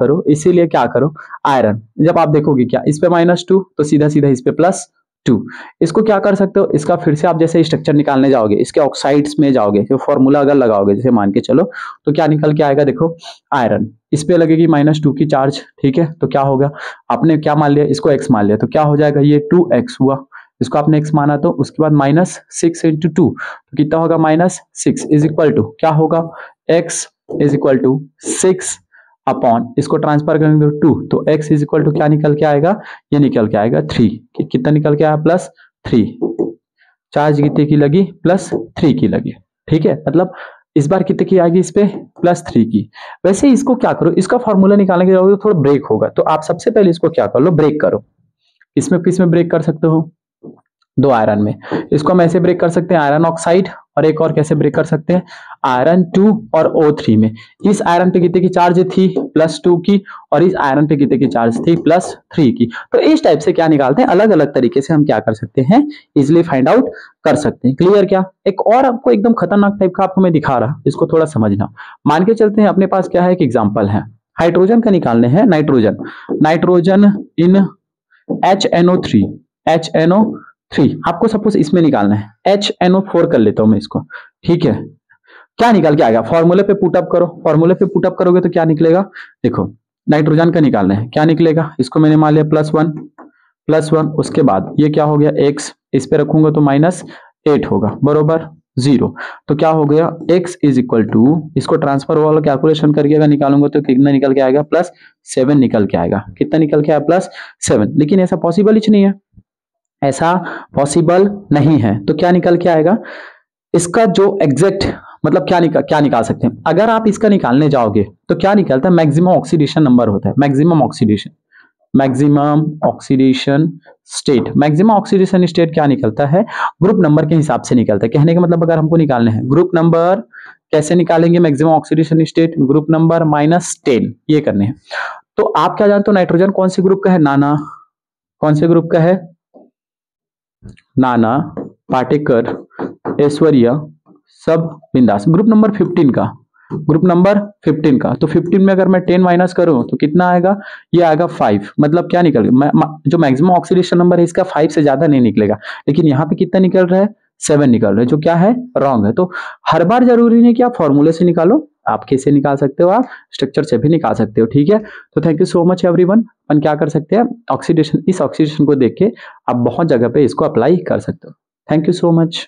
करो, आयरन जब आप देखोगे क्या, इस पे -2 तो सीधा सीधा इस पे +2, 2। इसको क्या कर सकते हो, इसका फिर से आप जैसे स्ट्रक्चर निकालने जाओगे, इसके ऑक्साइड्स में जाओगे, जो फॉर्मूला अगर लगाओगे जैसे मान के चलो, तो क्या निकल के आएगा, देखो आयरन, इस पे लगेगी -2 की चार्ज, ठीक है। तो क्या होगा, आपने क्या मान लिया, इसको x मान लिया, तो क्या हो जाएगा, ये 2x हुआ, इसको आपने x माना, तो उसके बाद -6 × 2, तो कितना होगा, -6 इज इक्वल टू क्या होगा, x is equal to 6 upon, इसको ट्रांसफर करेंगे तो 2, तो x इज इक्वल टू क्या निकल के आएगा, ये निकल के आएगा 3, कितना निकल के आया, +3, चार्ज कितने की लगी, +3 की लगी, ठीक है। मतलब इस बार कितने की आएगी, इस पे +3 की। वैसे इसको क्या करो, इसका फॉर्मूला निकालने के जाओगे तो थोड़ा ब्रेक होगा, तो आप सबसे पहले इसको क्या कर लो, ब्रेक करो। इसमें किसमें ब्रेक कर सकते हो, 2 आयरन में। इसको हम ऐसे ब्रेक कर सकते हैं, आयरन ऑक्साइड, और एक और कैसे ब्रेक कर सकते हैं, आयरन 2 और O3 में। इस आयरन पे कितने की चार्ज थी, +2 की, और इस आयरन पे कितने की चार्ज थी, +3 की। तो इस टाइप से क्या निकालते हैं, अलग अलग तरीके से हम क्या कर सकते हैं, इजिली फाइंड आउट कर सकते हैं। क्लियर क्या। एक और आपको एकदम खतरनाक टाइप का आपको मैं दिखा रहा, इसको थोड़ा समझना। मान के चलते हैं अपने पास क्या है, एक एग्जाम्पल है, हाइड्रोजन का निकालने हैं, नाइट्रोजन इन HNO3 आपको सपोज इसमें निकालना है, HNO4 कर लेता हूं मैं इसको, ठीक है। क्या निकल के आएगा, फॉर्मूले पे पुटअप करो, फॉर्मूले पे पुटअप करोगे तो क्या निकलेगा, देखो नाइट्रोजन का निकालना है, क्या निकलेगा, इसको मैंने मान लिया +1, उसके बाद ये क्या हो गया, x, इस पे रखूंगा तो -8 होगा, बरोबर 0। तो क्या हो गया, x इज इक्वल टू, इसको ट्रांसफर वाला कैलकुलेशन करके अगर निकालूंगा तो कितना निकल के आएगा, +7 निकल के आएगा। कितना निकल के आया, +7। लेकिन ऐसा पॉसिबल ही नहीं है, ऐसा पॉसिबल नहीं है। तो क्या निकल के आएगा, इसका जो एग्जैक्ट मतलब क्या निकाल सकते हैं, अगर आप इसका निकालने जाओगे तो क्या निकलता है, मैक्सिमम ऑक्सीडेशन नंबर होता है, मैक्सिमम ऑक्सीडेशन स्टेट क्या निकलता है, ग्रुप नंबर के हिसाब से निकलता है। कहने का मतलब अगर हमको निकालने हैं ग्रुप नंबर, कैसे निकालेंगे maximum oxidation state, group number -10, ये करने हैं। तो आप क्या जानते हो, नाइट्रोजन कौन से ग्रुप का है, नाना, कौन से ग्रुप का है, नाना, पाटेकर, ऐश्वर्या, सब बिंदास, ग्रुप नंबर 15 का, ग्रुप नंबर 15 का। तो 15 में अगर मैं 10 माइनस करूं तो कितना आएगा, ये आएगा 5। मतलब क्या निकल जो मैक्सिमम ऑक्सीडेशन नंबर है इसका 5 से ज्यादा नहीं निकलेगा, लेकिन यहाँ पे कितना निकल रहा है, 7 निकल रहा है, जो क्या है, रॉन्ग है। तो हर बार जरूरी नहीं कि आप फॉर्मूले से निकालो, आप कैसे निकाल सकते हो, आप स्ट्रक्चर से भी निकाल सकते हो, ठीक है। तो thank you so much everyone. अपन क्या कर सकते हैं, ऑक्सीडेशन, इस ऑक्सीडेशन को देख के आप बहुत जगह पे इसको अप्लाई कर सकते हो। Thank you so much.